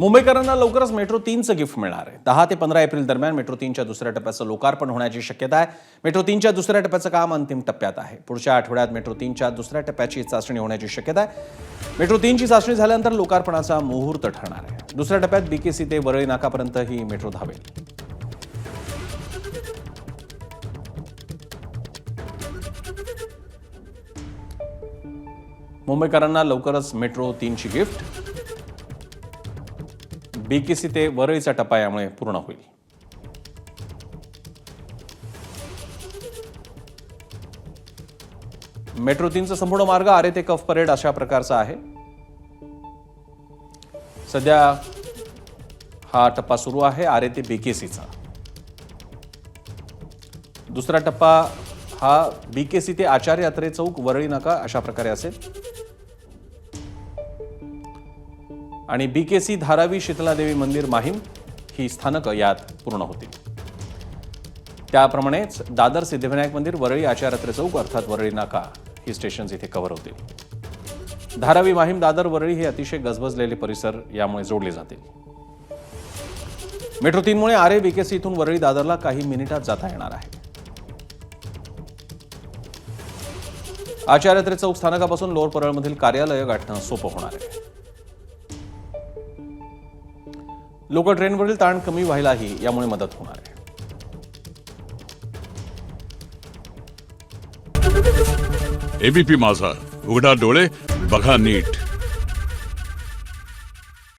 मुंबईकरांना लवकरच metro 3चं gift मिळणार आहे। 10 ते 15 एप्रिल दरम्यान मेट्रो 3च्या दुसऱ्या टप्प्याचं लोकार्पण होण्याची शक्यता आहे। मेट्रो 3च्या दुसऱ्या टप्प्याचं काम अंतिम टप्प्यात आहे। पुढच्या आठवड्यात मेट्रो 3च्या दुसऱ्या टप्प्याची चाचणी होण्याची शक्यता आहे। मेट्रो 3ची चाचणी झाल्यानंतर लोकार्पणाचा मुहूर्त ठरणार आहे। दुसऱ्या टप्प्यात बीकेसी ते वरळी नाकापर्यंत ही मेट्रो धावेल। मुंबईकरांना लवकरच मेट्रो 3ची गिफ्ट। बीकेसी ते वरळीचा टप्पा यामुळे पूर्ण होईल। मेट्रो 3चा संपूर्ण मार्ग आरे ते कफ परेड अशा प्रकारचा आहे। सध्या हा टप्पा सुरू आहे आरे ते बीकेसीचा। दुसरा टप्पा हा बीकेसी ते आचार्य अत्रे चौक वरळी नाका अशा प्रकारे असेल आणि बीकेसी धारावी शीतलादेवी मंदिर माहीम ही स्थानकं यात पूर्ण होतील। त्याप्रमाणेच दादर सिद्धिविनायक मंदिर वरळी आचार्य अत्रे चौक अर्थात वरळी नाका ही स्टेशन्स इथे कव्हर होतील। धारावी माहीम दादर वरळी हे अतिशय गजबजलेले परिसर यामुळे जोडले जातील। मेट्रो 3मुळे आरे बीकेसी इथून वरळी दादरला काही मिनिटात जाता येणार आहे। आचार्य अत्रे चौक स्थानकापासून लोअर परळमधील कार्यालय गाठणं सोपं होणार आहे। लोकल ट्रेनवरील ताण कमी व्हायलाही यामुळे मदत होणार आहे। एबीपी माझा, उघडा डोळे बघा नीट।